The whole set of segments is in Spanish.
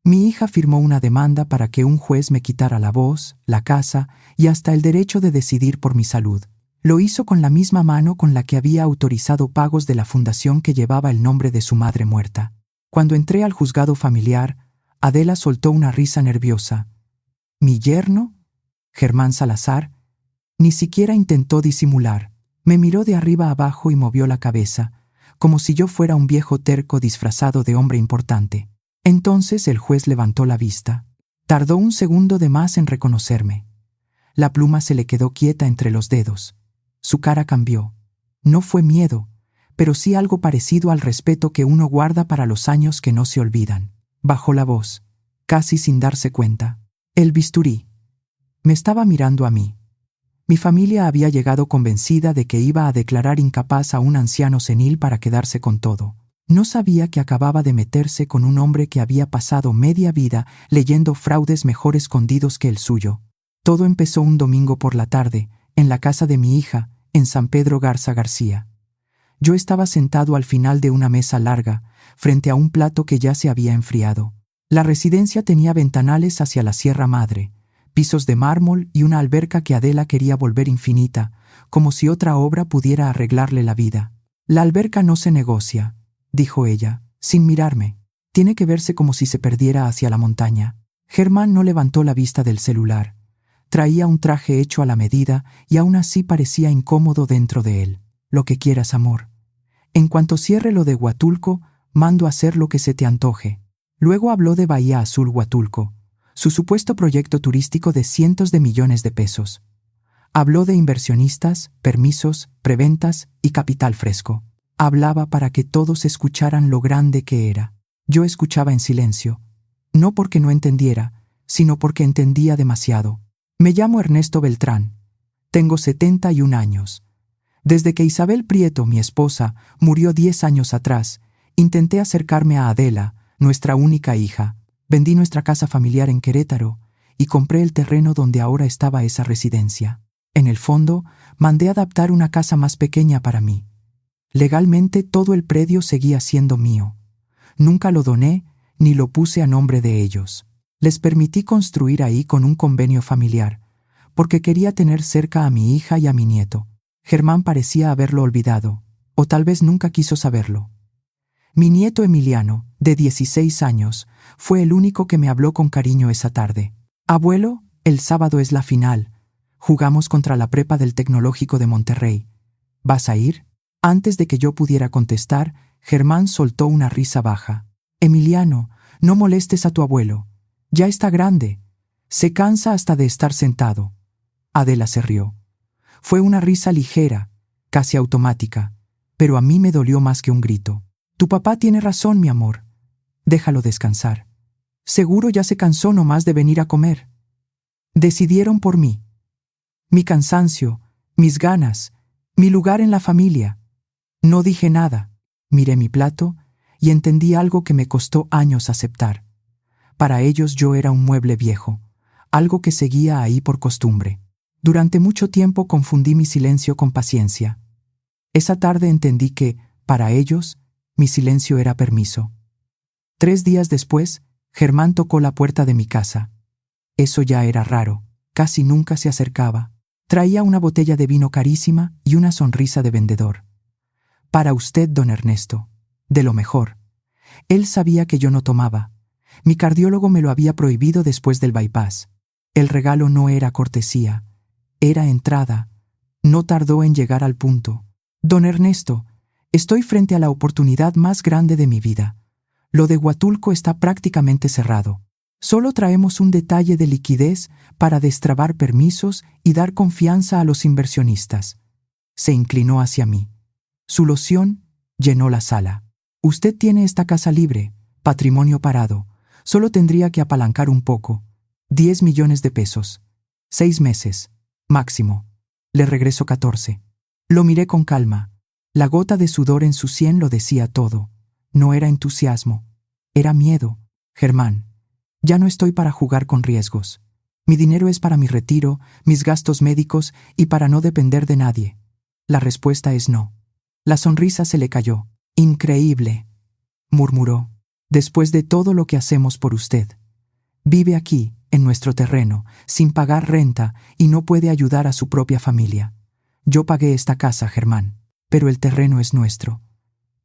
Mi hija firmó una demanda para que un juez me quitara la voz, la casa y hasta el derecho de decidir por mi salud. Lo hizo con la misma mano con la que había autorizado pagos de la fundación que llevaba el nombre de su madre muerta. Cuando entré al juzgado familiar, Adela soltó una risa nerviosa. ¿Mi yerno? Germán Salazar. Ni siquiera intentó disimular. Me miró de arriba abajo y movió la cabeza, como si yo fuera un viejo terco disfrazado de hombre importante. Entonces el juez levantó la vista. Tardó un segundo de más en reconocerme. La pluma se le quedó quieta entre los dedos. Su cara cambió. No fue miedo, pero sí algo parecido al respeto que uno guarda para los años que no se olvidan. Bajó la voz, casi sin darse cuenta. El bisturí. Me estaba mirando a mí. Mi familia había llegado convencida de que iba a declarar incapaz a un anciano senil para quedarse con todo. No sabía que acababa de meterse con un hombre que había pasado media vida leyendo fraudes mejor escondidos que el suyo. Todo empezó un domingo por la tarde, en la casa de mi hija, en San Pedro Garza García. Yo estaba sentado al final de una mesa larga, frente a un plato que ya se había enfriado. La residencia tenía ventanales hacia la Sierra Madre, pisos de mármol y una alberca que Adela quería volver infinita, como si otra obra pudiera arreglarle la vida. La alberca no se negocia, dijo ella, sin mirarme. Tiene que verse como si se perdiera hacia la montaña. Germán no levantó la vista del celular. Traía un traje hecho a la medida y aún así parecía incómodo dentro de él. Lo que quieras, amor. En cuanto cierre lo de Huatulco, mando hacer lo que se te antoje. Luego habló de Bahía Azul Huatulco, su supuesto proyecto turístico de cientos de millones de pesos. Habló de inversionistas, permisos, preventas y capital fresco. Hablaba para que todos escucharan lo grande que era. Yo escuchaba en silencio, no porque no entendiera, sino porque entendía demasiado. Me llamo Ernesto Beltrán. Tengo 71 años. Desde que Isabel Prieto, mi esposa, murió 10 años atrás, intenté acercarme a Adela, nuestra única hija. Vendí nuestra casa familiar en Querétaro y compré el terreno donde ahora estaba esa residencia. En el fondo, mandé adaptar una casa más pequeña para mí. Legalmente todo el predio seguía siendo mío. Nunca lo doné ni lo puse a nombre de ellos. Les permití construir ahí con un convenio familiar, porque quería tener cerca a mi hija y a mi nieto. Germán parecía haberlo olvidado, o tal vez nunca quiso saberlo. Mi nieto Emiliano, de 16 años, fue el único que me habló con cariño esa tarde. Abuelo, el sábado es la final. Jugamos contra la prepa del Tecnológico de Monterrey. ¿Vas a ir? Antes de que yo pudiera contestar, Germán soltó una risa baja. Emiliano, no molestes a tu abuelo. Ya está grande. Se cansa hasta de estar sentado. Adela se rió. Fue una risa ligera, casi automática, pero a mí me dolió más que un grito. Tu papá tiene razón, mi amor. Déjalo descansar. Seguro ya se cansó nomás de venir a comer. Decidieron por mí. Mi cansancio, mis ganas, mi lugar en la familia. No dije nada. Miré mi plato y entendí algo que me costó años aceptar. Para ellos yo era un mueble viejo, algo que seguía ahí por costumbre. Durante mucho tiempo confundí mi silencio con paciencia. Esa tarde entendí que, para ellos, mi silencio era permiso. 3 días después, Germán tocó la puerta de mi casa. Eso ya era raro, casi nunca se acercaba. Traía una botella de vino carísima y una sonrisa de vendedor. Para usted, don Ernesto, de lo mejor. Él sabía que yo no tomaba. Mi cardiólogo me lo había prohibido después del bypass. El regalo no era cortesía, era entrada. No tardó en llegar al punto. Don Ernesto, estoy frente a la oportunidad más grande de mi vida. Lo de Huatulco está prácticamente cerrado. Solo traemos un detalle de liquidez para destrabar permisos y dar confianza a los inversionistas. Se inclinó hacia mí. Su loción llenó la sala. Usted tiene esta casa libre, patrimonio parado. Solo tendría que apalancar un poco. 10 millones de pesos. 6 meses. Máximo. Le regreso 14. Lo miré con calma. La gota de sudor en su sien lo decía todo. No era entusiasmo. Era miedo. Germán, ya no estoy para jugar con riesgos. Mi dinero es para mi retiro, mis gastos médicos y para no depender de nadie. La respuesta es no. La sonrisa se le cayó. Increíble, murmuró. Después de todo lo que hacemos por usted. Vive aquí, en nuestro terreno, sin pagar renta y no puede ayudar a su propia familia. Yo pagué esta casa, Germán, pero el terreno es nuestro.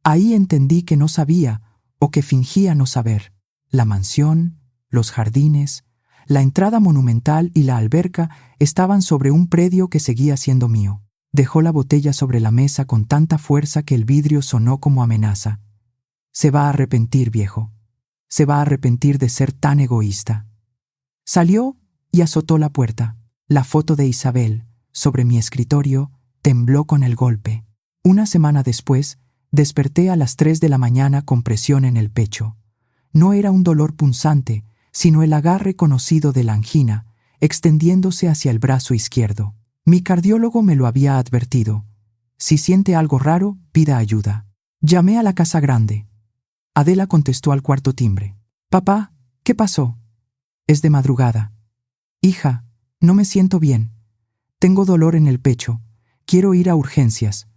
Ahí entendí que no sabía o que fingía no saber. La mansión, los jardines, la entrada monumental y la alberca estaban sobre un predio que seguía siendo mío. Dejó la botella sobre la mesa con tanta fuerza que el vidrio sonó como amenaza. Se va a arrepentir, viejo. Se va a arrepentir de ser tan egoísta. Salió y azotó la puerta. La foto de Isabel, sobre mi escritorio, tembló con el golpe. Una semana después, desperté a las 3 de la mañana con presión en el pecho. No era un dolor punzante, sino el agarre conocido de la angina, extendiéndose hacia el brazo izquierdo. Mi cardiólogo me lo había advertido. Si siente algo raro, pida ayuda. Llamé a la casa grande. Adela contestó al cuarto timbre. Papá, ¿qué pasó? Es de madrugada. Hija, no me siento bien. Tengo dolor en el pecho. Quiero ir a urgencias.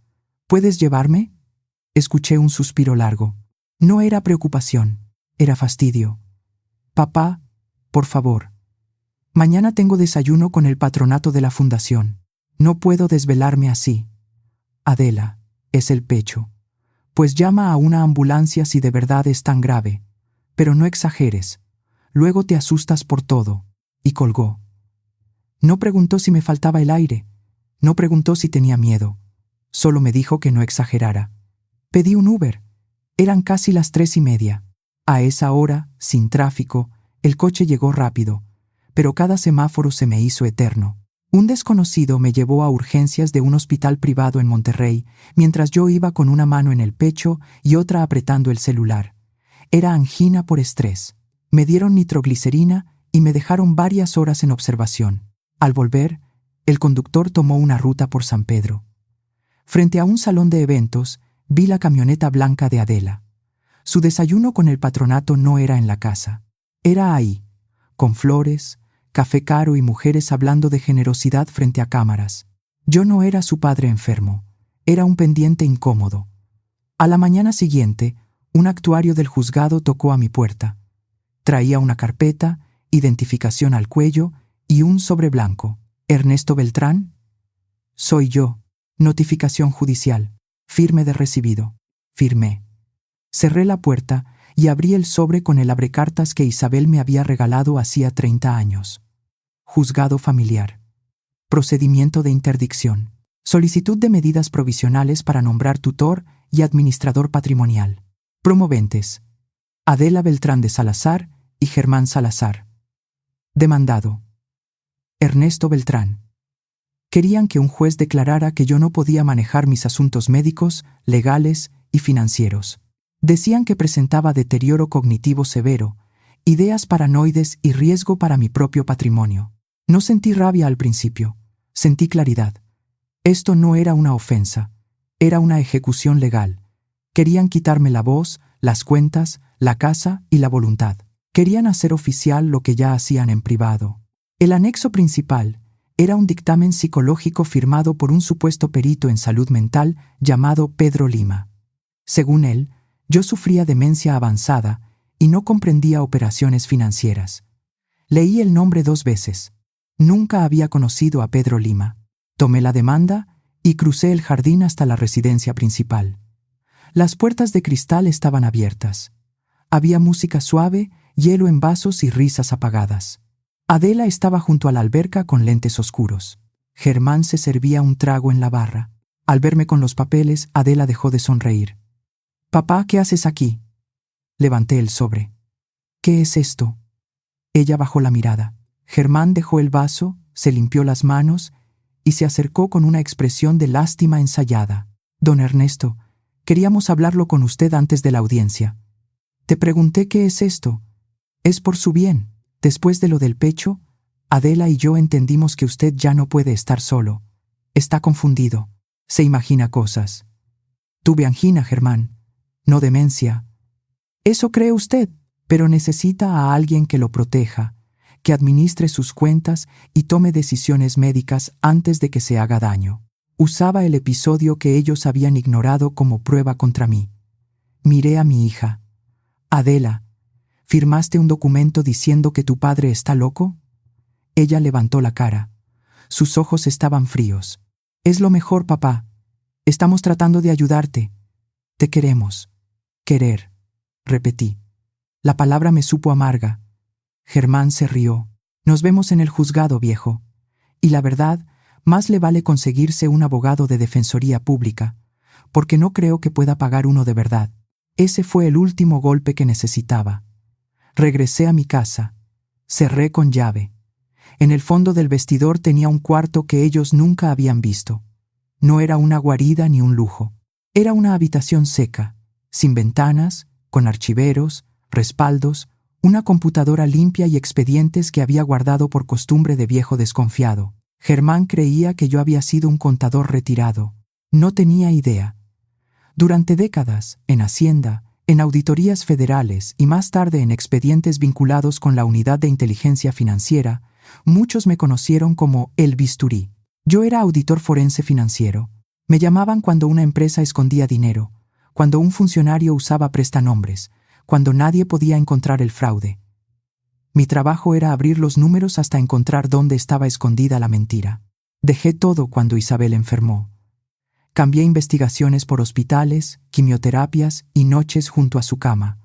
¿Puedes llevarme? Escuché un suspiro largo. No era preocupación, era fastidio. Papá, por favor. Mañana tengo desayuno con el patronato de la fundación. No puedo desvelarme así. Adela, es el pecho. Pues llama a una ambulancia si de verdad es tan grave. Pero no exageres. Luego te asustas por todo. Y colgó. No preguntó si me faltaba el aire. No preguntó si tenía miedo. Solo me dijo que no exagerara. Pedí un Uber. Eran casi las 3:30. A esa hora, sin tráfico, el coche llegó rápido, pero cada semáforo se me hizo eterno. Un desconocido me llevó a urgencias de un hospital privado en Monterrey, mientras yo iba con una mano en el pecho y otra apretando el celular. Era angina por estrés. Me dieron nitroglicerina y me dejaron varias horas en observación. Al volver, el conductor tomó una ruta por San Pedro. Frente a un salón de eventos, vi la camioneta blanca de Adela. Su desayuno con el patronato no era en la casa. Era ahí, con flores, café caro y mujeres hablando de generosidad frente a cámaras. Yo no era su padre enfermo. Era un pendiente incómodo. A la mañana siguiente, un actuario del juzgado tocó a mi puerta. Traía una carpeta, identificación al cuello y un sobre blanco. ¿Ernesto Beltrán? Soy yo. Notificación judicial. Firme de recibido. Firmé. Cerré la puerta y abrí el sobre con el abrecartas que Isabel me había regalado hacía 30 años. Juzgado familiar. Procedimiento de interdicción. Solicitud de medidas provisionales para nombrar tutor y administrador patrimonial. Promoventes: Adela Beltrán de Salazar y Germán Salazar. Demandado: Ernesto Beltrán. Querían que un juez declarara que yo no podía manejar mis asuntos médicos, legales y financieros. Decían que presentaba deterioro cognitivo severo, ideas paranoides y riesgo para mi propio patrimonio. No sentí rabia al principio, sentí claridad. Esto no era una ofensa, era una ejecución legal. Querían quitarme la voz, las cuentas, la casa y la voluntad. Querían hacer oficial lo que ya hacían en privado. El anexo principal era un dictamen psicológico firmado por un supuesto perito en salud mental llamado Pedro Lima. Según él, yo sufría demencia avanzada y no comprendía operaciones financieras. Leí el nombre 2 veces. Nunca había conocido a Pedro Lima. Tomé la demanda y crucé el jardín hasta la residencia principal. Las puertas de cristal estaban abiertas. Había música suave, hielo en vasos y risas apagadas. Adela estaba junto a la alberca con lentes oscuros. Germán se servía un trago en la barra. Al verme con los papeles, Adela dejó de sonreír. «Papá, ¿qué haces aquí?» Levanté el sobre. «¿Qué es esto?» Ella bajó la mirada. Germán dejó el vaso, se limpió las manos y se acercó con una expresión de lástima ensayada. «Don Ernesto, queríamos hablarlo con usted antes de la audiencia. Te pregunté qué es esto. Es por su bien. Después de lo del pecho, Adela y yo entendimos que usted ya no puede estar solo. Está confundido. Se imagina cosas. Tuve angina, Germán. No demencia. Eso cree usted, pero necesita a alguien que lo proteja, que administre sus cuentas y tome decisiones médicas antes de que se haga daño. Usaba el episodio que ellos habían ignorado como prueba contra mí. Miré a mi hija. Adela, ¿firmaste un documento diciendo que tu padre está loco? Ella levantó la cara. Sus ojos estaban fríos. Es lo mejor, papá. Estamos tratando de ayudarte. Te queremos. Querer, repetí. La palabra me supo amarga. Germán se rió. Nos vemos en el juzgado, viejo. Y la verdad, más le vale conseguirse un abogado de defensoría pública, porque no creo que pueda pagar uno de verdad. Ese fue el último golpe que necesitaba. Regresé a mi casa. Cerré con llave. En el fondo del vestidor tenía un cuarto que ellos nunca habían visto. No era una guarida ni un lujo. Era una habitación seca, sin ventanas, con archiveros, respaldos, una computadora limpia y expedientes que había guardado por costumbre de viejo desconfiado. Germán creía que yo había sido un contador retirado. No tenía idea. Durante décadas, en Hacienda, en auditorías federales y más tarde en expedientes vinculados con la Unidad de Inteligencia Financiera, muchos me conocieron como el bisturí. Yo era auditor forense financiero. Me llamaban cuando una empresa escondía dinero, cuando un funcionario usaba prestanombres, cuando nadie podía encontrar el fraude. Mi trabajo era abrir los números hasta encontrar dónde estaba escondida la mentira. Dejé todo cuando Isabel enfermó. Cambié investigaciones por hospitales, quimioterapias y noches junto a su cama.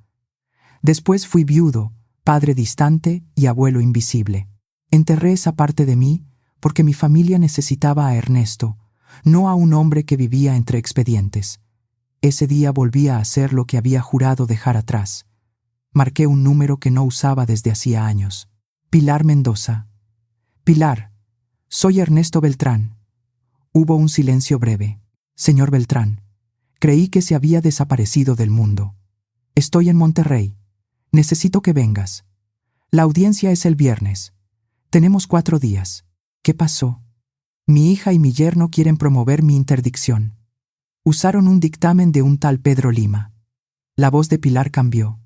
Después fui viudo, padre distante y abuelo invisible. Enterré esa parte de mí porque mi familia necesitaba a Ernesto, no a un hombre que vivía entre expedientes. Ese día volví a hacer lo que había jurado dejar atrás. Marqué un número que no usaba desde hacía años. Pilar Mendoza. Pilar, soy Ernesto Beltrán. Hubo un silencio breve. Señor Beltrán, creí que se había desaparecido del mundo. Estoy en Monterrey. Necesito que vengas. La audiencia es el viernes. Tenemos 4 días. ¿Qué pasó? Mi hija y mi yerno quieren promover mi interdicción. Usaron un dictamen de un tal Pedro Lima. La voz de Pilar cambió.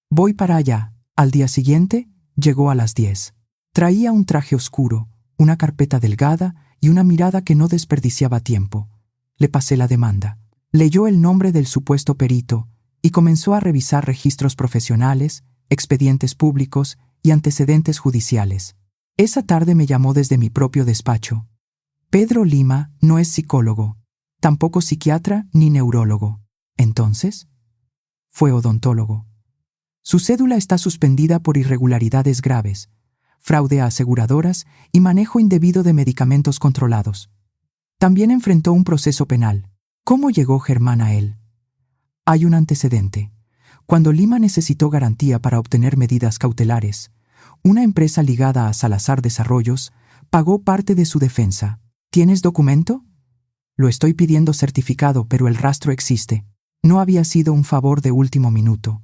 Voy para allá. Al día siguiente, llegó a las 10. Traía un traje oscuro, una carpeta delgada y una mirada que no desperdiciaba tiempo. Le pasé la demanda. Leyó el nombre del supuesto perito y comenzó a revisar registros profesionales, expedientes públicos y antecedentes judiciales. Esa tarde me llamó desde mi propio despacho. Pedro Lima no es psicólogo, tampoco psiquiatra ni neurólogo. ¿Entonces? Fue odontólogo. Su cédula está suspendida por irregularidades graves, fraude a aseguradoras y manejo indebido de medicamentos controlados. También enfrentó un proceso penal. ¿Cómo llegó Germán a él? Hay un antecedente. Cuando Lima necesitó garantía para obtener medidas cautelares, una empresa ligada a Salazar Desarrollos pagó parte de su defensa. ¿Tienes documento? Lo estoy pidiendo certificado, pero el rastro existe. No había sido un favor de último minuto.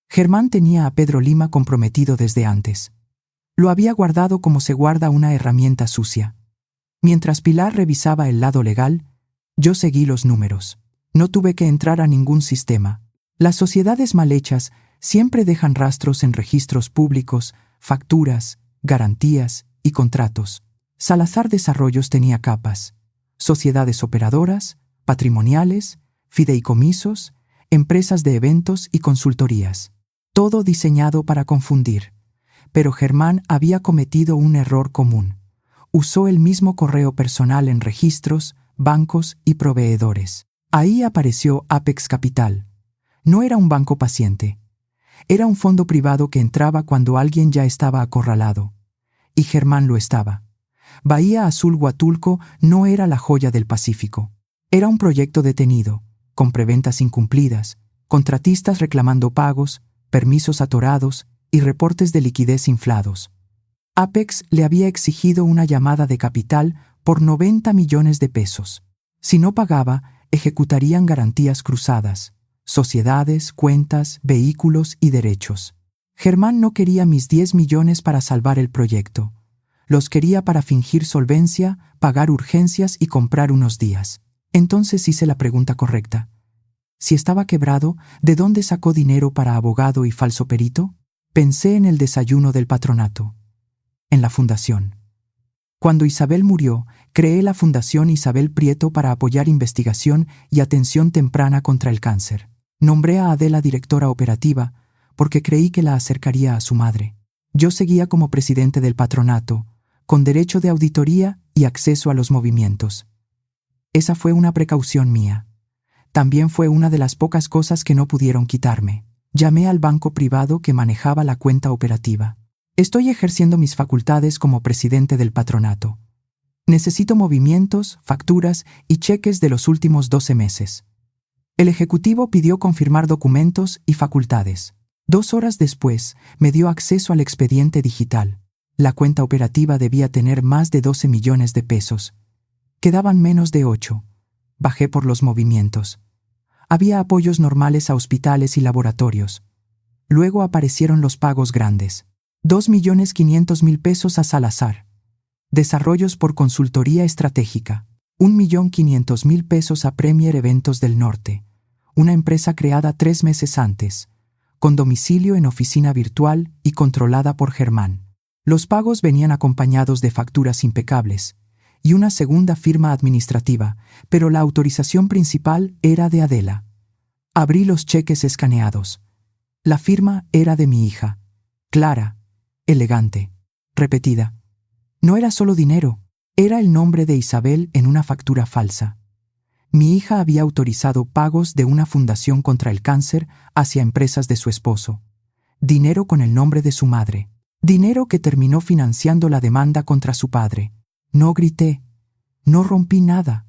Germán tenía a Pedro Lima comprometido desde antes. Lo había guardado como se guarda una herramienta sucia. Mientras Pilar revisaba el lado legal, yo seguí los números. No tuve que entrar a ningún sistema. Las sociedades mal hechas siempre dejan rastros en registros públicos, facturas, garantías y contratos. Salazar Desarrollos tenía capas: sociedades operadoras, patrimoniales, fideicomisos, empresas de eventos y consultorías. Todo diseñado para confundir. Pero Germán había cometido un error común. Usó el mismo correo personal en registros, bancos y proveedores. Ahí apareció Apex Capital. No era un banco paciente. Era un fondo privado que entraba cuando alguien ya estaba acorralado. Y Germán lo estaba. Bahía Azul Huatulco no era la joya del Pacífico. Era un proyecto detenido, con preventas incumplidas, contratistas reclamando pagos, permisos atorados y reportes de liquidez inflados. Apex le había exigido una llamada de capital por 90 millones de pesos. Si no pagaba, ejecutarían garantías cruzadas, sociedades, cuentas, vehículos y derechos. Germán no quería mis 10 millones para salvar el proyecto. Los quería para fingir solvencia, pagar urgencias y comprar unos días. Entonces hice la pregunta correcta. Si estaba quebrado, ¿de dónde sacó dinero para abogado y falso perito? Pensé en el desayuno del patronato. En la fundación. Cuando Isabel murió, creé la Fundación Isabel Prieto para apoyar investigación y atención temprana contra el cáncer. Nombré a Adela directora operativa, porque creí que la acercaría a su madre. Yo seguía como presidente del patronato, con derecho de auditoría y acceso a los movimientos. Esa fue una precaución mía. También fue una de las pocas cosas que no pudieron quitarme. Llamé al banco privado que manejaba la cuenta operativa. Estoy ejerciendo mis facultades como presidente del patronato. Necesito movimientos, facturas y cheques de los últimos 12 meses. El ejecutivo pidió confirmar documentos y facultades. 2 horas después, me dio acceso al expediente digital. La cuenta operativa debía tener más de 12 millones de pesos. Quedaban menos de 8. Bajé por los movimientos. Había apoyos normales a hospitales y laboratorios. Luego aparecieron los pagos grandes. 2.500.000 pesos a Salazar. Desarrollos por consultoría estratégica. 1.500.000 pesos a Premier Eventos del Norte, una empresa creada 3 meses antes, con domicilio en oficina virtual y controlada por Germán. Los pagos venían acompañados de facturas impecables y una segunda firma administrativa, pero la autorización principal era de Adela. Abrí los cheques escaneados. La firma era de mi hija, clara, elegante, repetida. No era solo dinero, era el nombre de Isabel en una factura falsa. Mi hija había autorizado pagos de una fundación contra el cáncer hacia empresas de su esposo. Dinero con el nombre de su madre. Dinero que terminó financiando la demanda contra su padre. No grité, no rompí nada.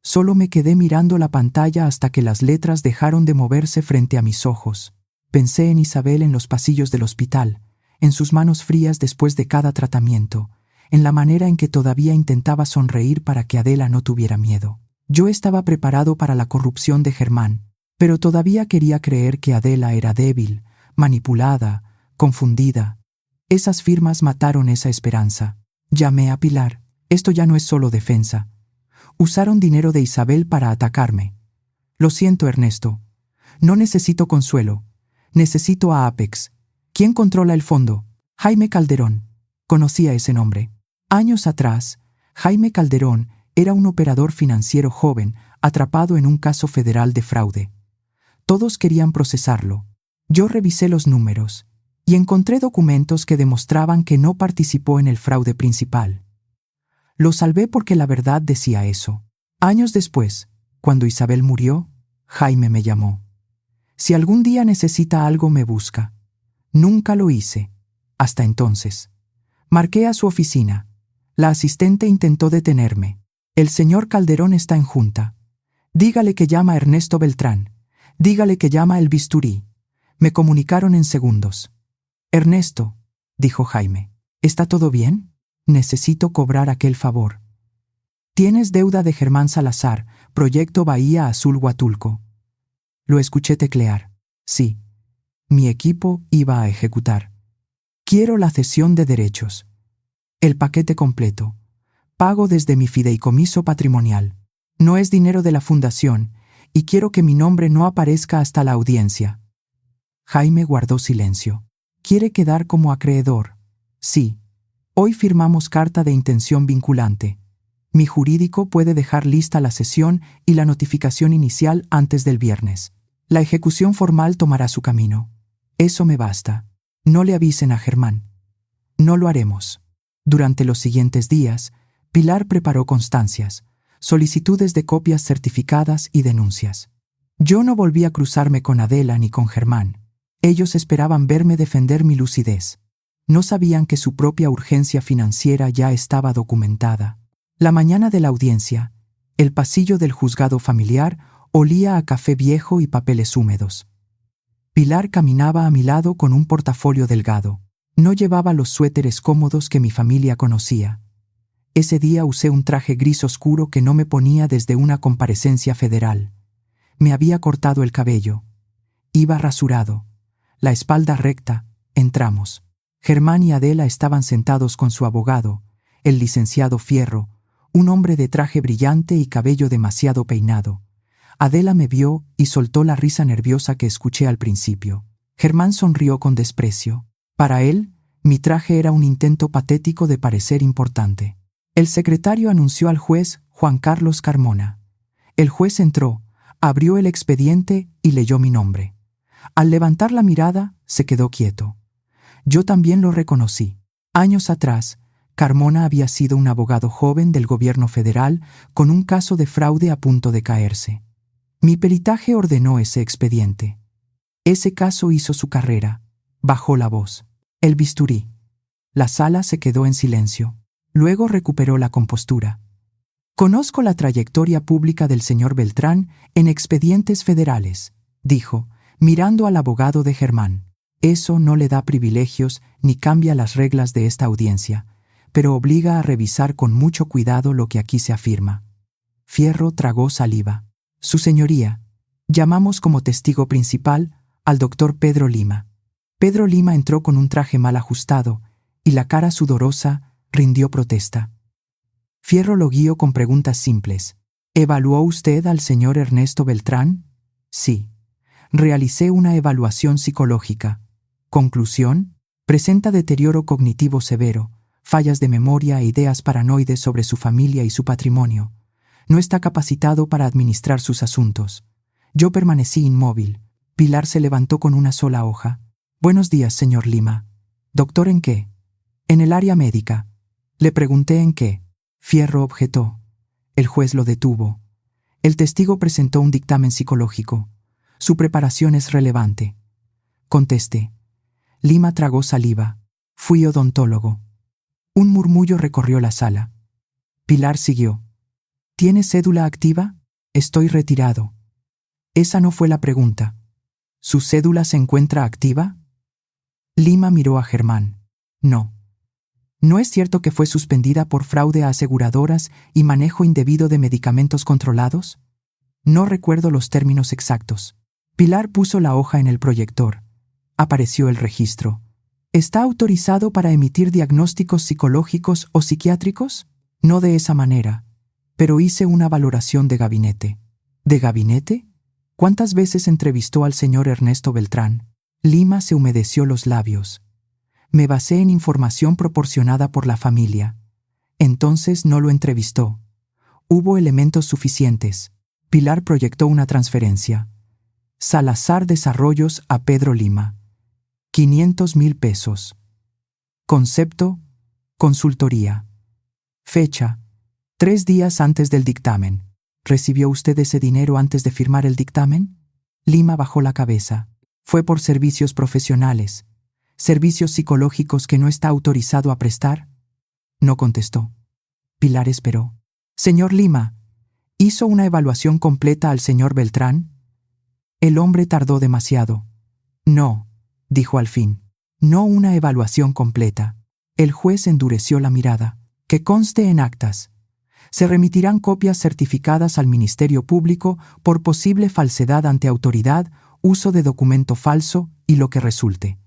Solo me quedé mirando la pantalla hasta que las letras dejaron de moverse frente a mis ojos. Pensé en Isabel en los pasillos del hospital, en sus manos frías después de cada tratamiento, en la manera en que todavía intentaba sonreír para que Adela no tuviera miedo. Yo estaba preparado para la corrupción de Germán, pero todavía quería creer que Adela era débil, manipulada, confundida. Esas firmas mataron esa esperanza. Llamé a Pilar. Esto ya no es solo defensa. Usaron dinero de Isabel para atacarme. Lo siento, Ernesto. No necesito consuelo. Necesito a Apex. ¿Quién controla el fondo? Jaime Calderón. Conocía ese nombre. Años atrás, Jaime Calderón era un operador financiero joven atrapado en un caso federal de fraude. Todos querían procesarlo. Yo revisé los números y encontré documentos que demostraban que no participó en el fraude principal. Lo salvé porque la verdad decía eso. Años después, cuando Isabel murió, Jaime me llamó. Si algún día necesita algo, me busca. Nunca lo hice. Hasta entonces. Marqué a su oficina. La asistente intentó detenerme. El señor Calderón está en junta. Dígale que llama a Ernesto Beltrán. Dígale que llama el bisturí. Me comunicaron en segundos. Ernesto, dijo Jaime, ¿está todo bien? Necesito cobrar aquel favor. Tienes deuda de Germán Salazar, Proyecto Bahía Azul Huatulco. Lo escuché teclear. Sí. Mi equipo iba a ejecutar. Quiero la cesión de derechos. El paquete completo. Pago desde mi fideicomiso patrimonial. No es dinero de la fundación y quiero que mi nombre no aparezca hasta la audiencia. Jaime guardó silencio. ¿Quiere quedar como acreedor? Sí. Hoy firmamos carta de intención vinculante. Mi jurídico puede dejar lista la cesión y la notificación inicial antes del viernes. La ejecución formal tomará su camino. Eso me basta. No le avisen a Germán. No lo haremos. Durante los siguientes días, Pilar preparó constancias, solicitudes de copias certificadas y denuncias. Yo no volví a cruzarme con Adela ni con Germán. Ellos esperaban verme defender mi lucidez. No sabían que su propia urgencia financiera ya estaba documentada. La mañana de la audiencia, el pasillo del juzgado familiar olía a café viejo y papeles húmedos. Pilar caminaba a mi lado con un portafolio delgado. No llevaba los suéteres cómodos que mi familia conocía. Ese día usé un traje gris oscuro que no me ponía desde una comparecencia federal. Me había cortado el cabello. Iba rasurado. La espalda recta. Entramos. Germán y Adela estaban sentados con su abogado, el licenciado Fierro, un hombre de traje brillante y cabello demasiado peinado. Adela me vio y soltó la risa nerviosa que escuché al principio. Germán sonrió con desprecio. Para él, mi traje era un intento patético de parecer importante. El secretario anunció al juez Juan Carlos Carmona. El juez entró, abrió el expediente y leyó mi nombre. Al levantar la mirada, se quedó quieto. Yo también lo reconocí. Años atrás, Carmona había sido un abogado joven del gobierno federal con un caso de fraude a punto de caerse. Mi peritaje ordenó ese expediente. Ese caso hizo su carrera. Bajó la voz. El bisturí. La sala se quedó en silencio. Luego recuperó la compostura. Conozco la trayectoria pública del señor Beltrán en expedientes federales, dijo, mirando al abogado de Germán. Eso no le da privilegios ni cambia las reglas de esta audiencia, pero obliga a revisar con mucho cuidado lo que aquí se afirma. Fierro tragó saliva. Su señoría, llamamos como testigo principal al doctor Pedro Lima. Pedro Lima entró con un traje mal ajustado y la cara sudorosa rindió protesta. Fierro lo guió con preguntas simples. ¿Evaluó usted al señor Ernesto Beltrán? Sí. Realicé una evaluación psicológica. Conclusión: presenta deterioro cognitivo severo, fallas de memoria e ideas paranoides sobre su familia y su patrimonio. No está capacitado para administrar sus asuntos. Yo permanecí inmóvil. Pilar se levantó con una sola hoja. Buenos días, señor Lima. ¿Doctor en qué? En el área médica. Le pregunté en qué. Fierro objetó. El juez lo detuvo. El testigo presentó un dictamen psicológico. Su preparación es relevante. Contesté. Lima tragó saliva. Fui odontólogo. Un murmullo recorrió la sala. Pilar siguió. ¿Tiene cédula activa? Estoy retirado. Esa no fue la pregunta. ¿Su cédula se encuentra activa? Lima miró a Germán. No. ¿No es cierto que fue suspendida por fraude a aseguradoras y manejo indebido de medicamentos controlados? No recuerdo los términos exactos. Pilar puso la hoja en el proyector. Apareció el registro. ¿Está autorizado para emitir diagnósticos psicológicos o psiquiátricos? No de esa manera, pero hice una valoración de gabinete. ¿De gabinete? ¿Cuántas veces entrevistó al señor Ernesto Beltrán? Lima se humedeció los labios. Me basé en información proporcionada por la familia. Entonces no lo entrevistó. Hubo elementos suficientes. Pilar proyectó una transferencia. Salazar Desarrollos a Pedro Lima. 500,000 pesos. Concepto: consultoría. Fecha: 3 días antes del dictamen. ¿Recibió usted ese dinero antes de firmar el dictamen? Lima bajó la cabeza. Fue por servicios profesionales. ¿Servicios psicológicos que no está autorizado a prestar? No contestó. Pilar esperó. Señor Lima, ¿hizo una evaluación completa al señor Beltrán? El hombre tardó demasiado. No, dijo al fin. No una evaluación completa. El juez endureció la mirada. Que conste en actas. Se remitirán copias certificadas al Ministerio Público por posible falsedad ante autoridad, uso de documento falso y lo que resulte.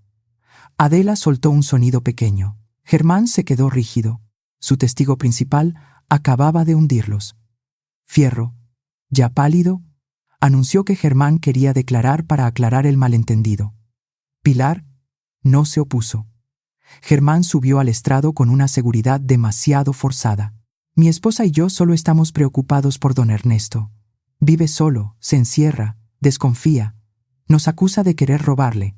Adela soltó un sonido pequeño. Germán se quedó rígido. Su testigo principal acababa de hundirlos. Fierro, ya pálido, anunció que Germán quería declarar para aclarar el malentendido. Pilar no se opuso. Germán subió al estrado con una seguridad demasiado forzada. Mi esposa y yo solo estamos preocupados por don Ernesto. Vive solo, se encierra, desconfía. Nos acusa de querer robarle.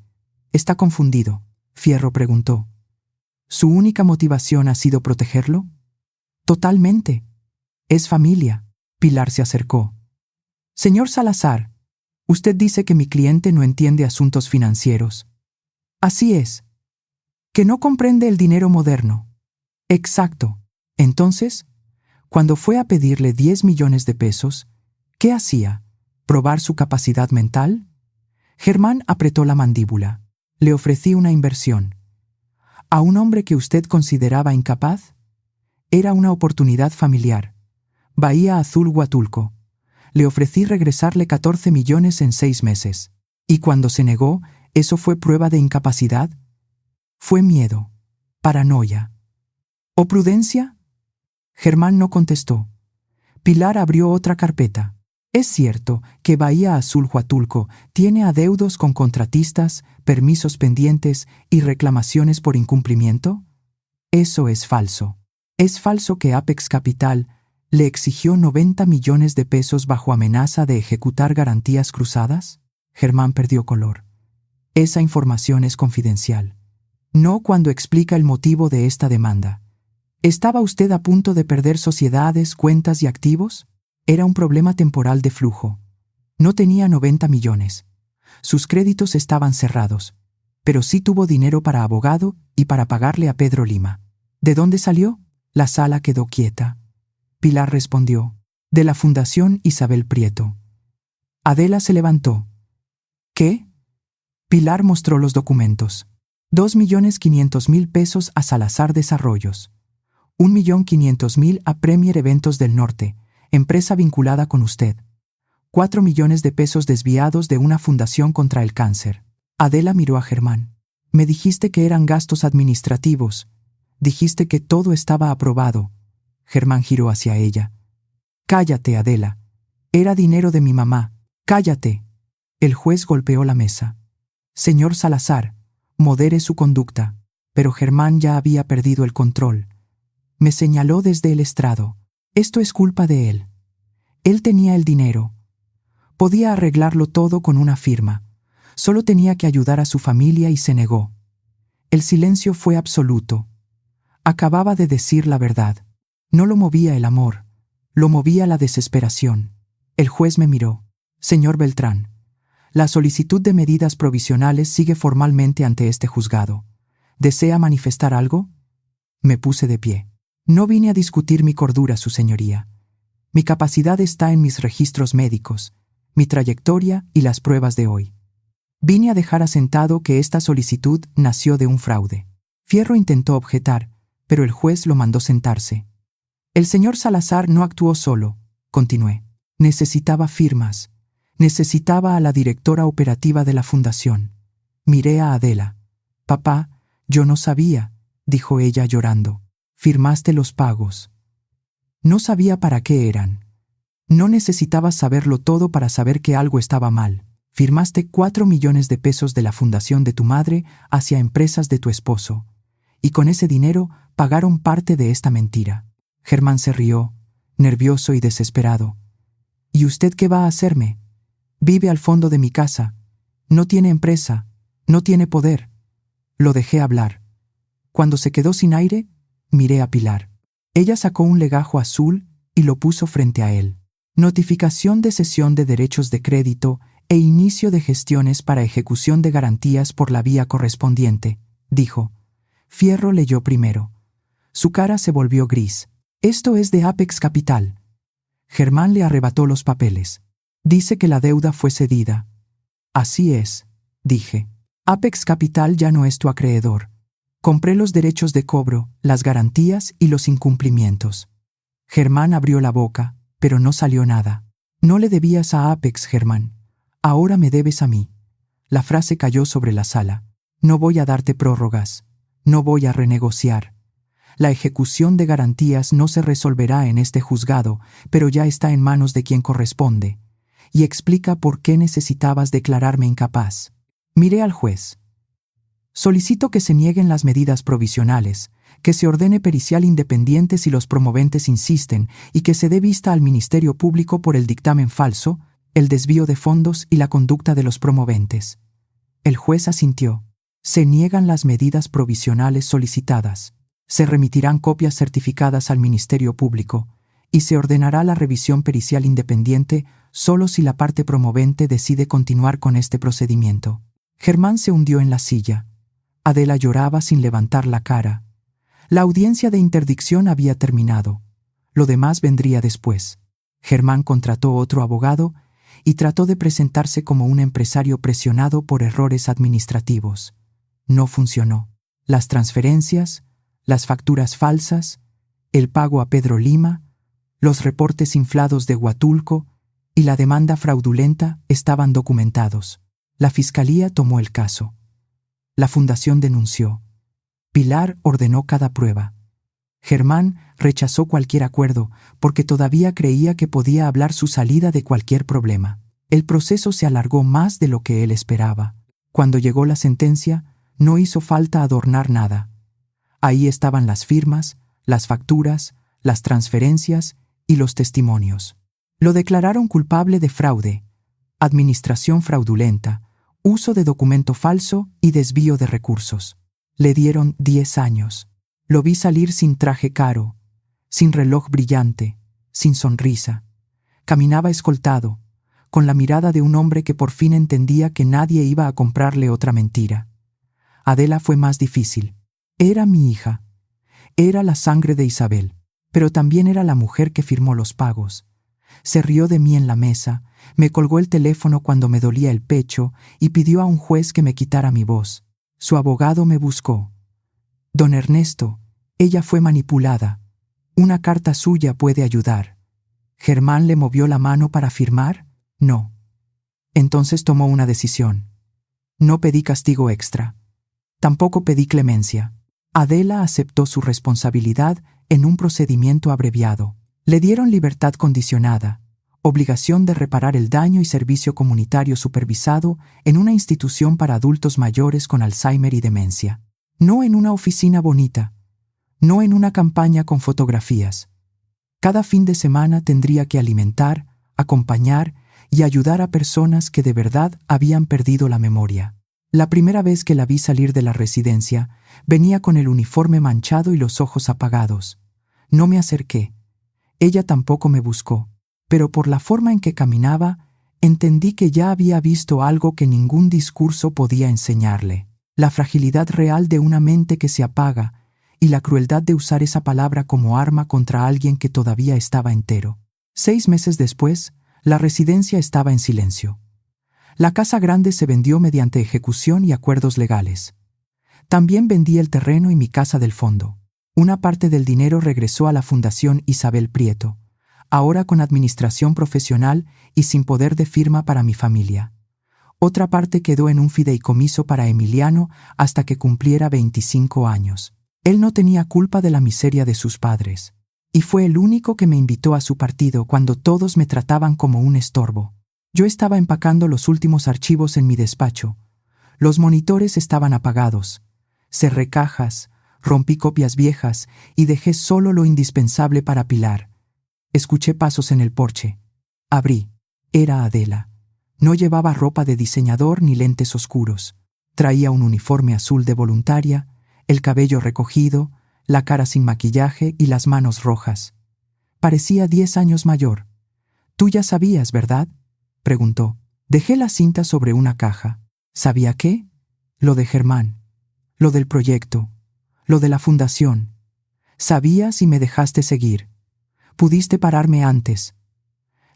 Está confundido. Fierro preguntó. ¿Su única motivación ha sido protegerlo? Totalmente. Es familia. Pilar se acercó. Señor Salazar, usted dice que mi cliente no entiende asuntos financieros. Así es. Que no comprende el dinero moderno. Exacto. Entonces, cuando fue a pedirle 10 millones de pesos, ¿qué hacía? ¿Probar su capacidad mental? Germán apretó la mandíbula. Le ofrecí una inversión. ¿A un hombre que usted consideraba incapaz? Era una oportunidad familiar. Bahía Azul, Huatulco. Le ofrecí regresarle 14 millones en 6 meses. Y cuando se negó, ¿eso fue prueba de incapacidad? Fue miedo, paranoia. ¿O prudencia? Germán no contestó. Pilar abrió otra carpeta. ¿Es cierto que Bahía Azul Huatulco tiene adeudos con contratistas, permisos pendientes y reclamaciones por incumplimiento? Eso es falso. Es falso que Apex Capital le exigió 90 millones de pesos bajo amenaza de ejecutar garantías cruzadas. Germán perdió color. Esa información es confidencial. No cuando explica el motivo de esta demanda. ¿Estaba usted a punto de perder sociedades, cuentas y activos? Era un problema temporal de flujo. No tenía 90 millones. Sus créditos estaban cerrados. Pero sí tuvo dinero para abogado y para pagarle a Pedro Lima. ¿De dónde salió? La sala quedó quieta. Pilar respondió: de la Fundación Isabel Prieto. Adela se levantó. ¿Qué? Pilar mostró los documentos. 2.500.000 pesos a Salazar Desarrollos. 1.500.000 a Premier Eventos del Norte, empresa vinculada con usted. 4 millones de pesos desviados de una fundación contra el cáncer. Adela miró a Germán. Me dijiste que eran gastos administrativos. Dijiste que todo estaba aprobado. Germán giró hacia ella. Cállate, Adela. Era dinero de mi mamá. Cállate. El juez golpeó la mesa. Señor Salazar, modere su conducta. Pero Germán ya había perdido el control. Me señaló desde el estrado. Esto es culpa de él. Él tenía el dinero. Podía arreglarlo todo con una firma. Solo tenía que ayudar a su familia y se negó. El silencio fue absoluto. Acababa de decir la verdad. No lo movía el amor, lo movía la desesperación. El juez me miró. Señor Beltrán, la solicitud de medidas provisionales sigue formalmente ante este juzgado. ¿Desea manifestar algo? Me puse de pie. No vine a discutir mi cordura, su señoría. Mi capacidad está en mis registros médicos, mi trayectoria y las pruebas de hoy. Vine a dejar asentado que esta solicitud nació de un fraude. Fierro intentó objetar, pero el juez lo mandó sentarse. El señor Salazar no actuó solo, continué. Necesitaba firmas. Necesitaba a la directora operativa de la fundación. Miré a Adela. Papá, yo no sabía, dijo ella llorando. Firmaste los pagos. No sabía para qué eran. No necesitabas saberlo todo para saber que algo estaba mal. Firmaste 4 millones de pesos de la fundación de tu madre hacia empresas de tu esposo. Y con ese dinero pagaron parte de esta mentira. Germán se rió, nervioso y desesperado. ¿Y usted qué va a hacerme? Vive al fondo de mi casa. No tiene empresa. No tiene poder. Lo dejé hablar. Cuando se quedó sin aire, miré a Pilar. Ella sacó un legajo azul y lo puso frente a él. Notificación de cesión de derechos de crédito e inicio de gestiones para ejecución de garantías por la vía correspondiente, dijo. Fierro leyó primero. Su cara se volvió gris. Esto es de Apex Capital. Germán le arrebató los papeles. Dice que la deuda fue cedida. Así es, dije. Apex Capital ya no es tu acreedor. Compré los derechos de cobro, las garantías y los incumplimientos. Germán abrió la boca, pero no salió nada. No le debías a Apex, Germán. Ahora me debes a mí. La frase cayó sobre la sala. No voy a darte prórrogas. No voy a renegociar. La ejecución de garantías no se resolverá en este juzgado, pero ya está en manos de quien corresponde. Y explica por qué necesitabas declararme incapaz. Miré al juez. Solicito que se nieguen las medidas provisionales, que se ordene pericial independiente si los promoventes insisten y que se dé vista al Ministerio Público por el dictamen falso, el desvío de fondos y la conducta de los promoventes. El juez asintió. Se niegan las medidas provisionales solicitadas. Se remitirán copias certificadas al Ministerio Público y se ordenará la revisión pericial independiente solo si la parte promovente decide continuar con este procedimiento. Germán se hundió en la silla. Adela lloraba sin levantar la cara. La audiencia de interdicción había terminado. Lo demás vendría después. Germán contrató otro abogado y trató de presentarse como un empresario presionado por errores administrativos. No funcionó. Las transferencias, las facturas falsas, el pago a Pedro Lima, los reportes inflados de Huatulco y la demanda fraudulenta estaban documentados. La fiscalía tomó el caso. La fundación denunció. Pilar ordenó cada prueba. Germán rechazó cualquier acuerdo porque todavía creía que podía hablar su salida de cualquier problema. El proceso se alargó más de lo que él esperaba. Cuando llegó la sentencia, no hizo falta adornar nada. Ahí estaban las firmas, las facturas, las transferencias y los testimonios. Lo declararon culpable de fraude, administración fraudulenta, uso de documento falso y desvío de recursos. Le dieron 10 años. Lo vi salir sin traje caro, sin reloj brillante, sin sonrisa. Caminaba escoltado, con la mirada de un hombre que por fin entendía que nadie iba a comprarle otra mentira. Adela fue más difícil. Era mi hija. Era la sangre de Isabel, pero también era la mujer que firmó los pagos. Se rió de mí en la mesa, me colgó el teléfono cuando me dolía el pecho y pidió a un juez que me quitara mi voz. Su abogado me buscó. Don Ernesto, ella fue manipulada. Una carta suya puede ayudar. ¿Germán le movió la mano para firmar? No. Entonces tomó una decisión. No pedí castigo extra. Tampoco pedí clemencia. Adela aceptó su responsabilidad en un procedimiento abreviado. Le dieron libertad condicionada, obligación de reparar el daño y servicio comunitario supervisado en una institución para adultos mayores con Alzheimer y demencia. No en una oficina bonita, no en una campaña con fotografías. Cada fin de semana tendría que alimentar, acompañar y ayudar a personas que de verdad habían perdido la memoria. La primera vez que la vi salir de la residencia, venía con el uniforme manchado y los ojos apagados. No me acerqué. Ella tampoco me buscó, pero por la forma en que caminaba, entendí que ya había visto algo que ningún discurso podía enseñarle. La fragilidad real de una mente que se apaga y la crueldad de usar esa palabra como arma contra alguien que todavía estaba entero. 6 meses después, la residencia estaba en silencio. La casa grande se vendió mediante ejecución y acuerdos legales. También vendí el terreno y mi casa del fondo. Una parte del dinero regresó a la Fundación Isabel Prieto, ahora con administración profesional y sin poder de firma para mi familia. Otra parte quedó en un fideicomiso para Emiliano hasta que cumpliera 25 años. Él no tenía culpa de la miseria de sus padres, y fue el único que me invitó a su partido cuando todos me trataban como un estorbo. Yo estaba empacando los últimos archivos en mi despacho. Los monitores estaban apagados. Cerré cajas, rompí copias viejas y dejé solo lo indispensable para Pilar. Escuché pasos en el porche. Abrí. Era Adela. No llevaba ropa de diseñador ni lentes oscuros. Traía un uniforme azul de voluntaria, el cabello recogido, la cara sin maquillaje y las manos rojas. Parecía 10 años mayor. «Tú ya sabías, ¿verdad?», preguntó. Dejé la cinta sobre una caja. ¿Sabía qué? Lo de Germán. Lo del proyecto. Lo de la fundación. Sabías y me dejaste seguir. Pudiste pararme antes.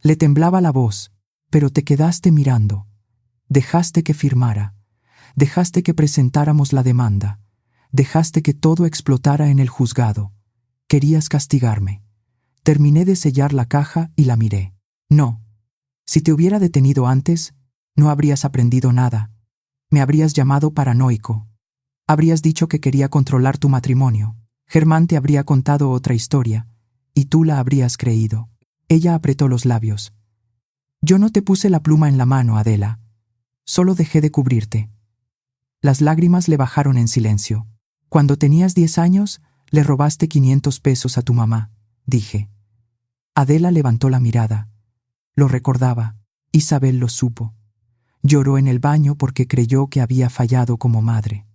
Le temblaba la voz, pero te quedaste mirando. Dejaste que firmara. Dejaste que presentáramos la demanda. Dejaste que todo explotara en el juzgado. Querías castigarme. Terminé de sellar la caja y la miré. No. Si te hubiera detenido antes, no habrías aprendido nada. Me habrías llamado paranoico. Habrías dicho que quería controlar tu matrimonio. Germán te habría contado otra historia, y tú la habrías creído. Ella apretó los labios. Yo no te puse la pluma en la mano, Adela. Solo dejé de cubrirte. Las lágrimas le bajaron en silencio. Cuando tenías 10 años, le robaste 500 pesos a tu mamá, dije. Adela levantó la mirada. Lo recordaba. Isabel lo supo. Lloró en el baño porque creyó que había fallado como madre.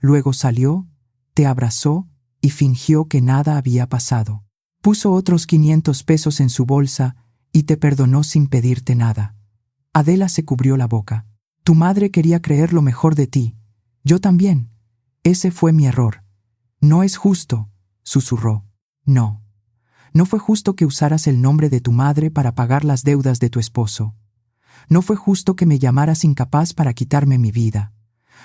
Luego salió, te abrazó y fingió que nada había pasado. Puso otros 500 pesos en su bolsa y te perdonó sin pedirte nada. Adela se cubrió la boca. Tu madre quería creer lo mejor de ti. Yo también. Ese fue mi error. No es justo, susurró. No. No fue justo que usaras el nombre de tu madre para pagar las deudas de tu esposo. No fue justo que me llamaras incapaz para quitarme mi vida.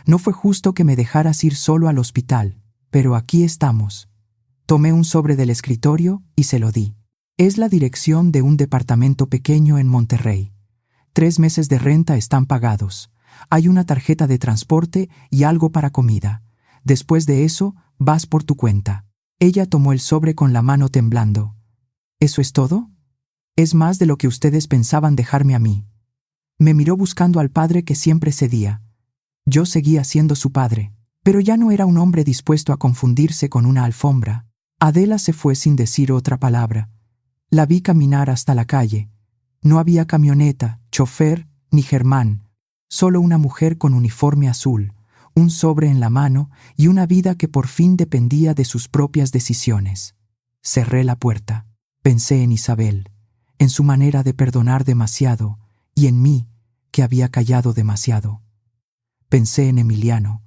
No fue justo que me dejaras ir solo al hospital. Pero aquí estamos. Tomé un sobre del escritorio y se lo di. Es la dirección de un departamento pequeño en Monterrey. 3 meses de renta están pagados. Hay una tarjeta de transporte y algo para comida. Después de eso, vas por tu cuenta. Ella tomó el sobre con la mano temblando. ¿Eso es todo? Es más de lo que ustedes pensaban dejarme a mí. Me miró buscando al padre que siempre cedía. Yo seguía siendo su padre, pero ya no era un hombre dispuesto a confundirse con una alfombra. Adela se fue sin decir otra palabra. La vi caminar hasta la calle. No había camioneta, chofer, ni Germán. Solo una mujer con uniforme azul, un sobre en la mano y una vida que por fin dependía de sus propias decisiones. Cerré la puerta. Pensé en Isabel, en su manera de perdonar demasiado y en mí, que había callado demasiado. Pensé en Emiliano,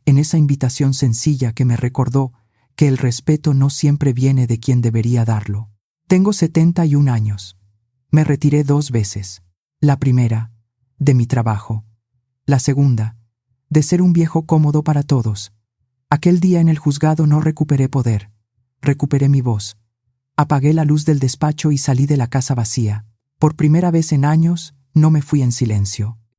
en esa invitación sencilla que me recordó que el respeto no siempre viene de quien debería darlo. Tengo 71 años. Me retiré 2 veces. La primera, de mi trabajo. La segunda, de ser un viejo cómodo para todos. Aquel día en el juzgado no recuperé poder. Recuperé mi voz. Apagué la luz del despacho y salí de la casa vacía. Por primera vez en años, no me fui en silencio.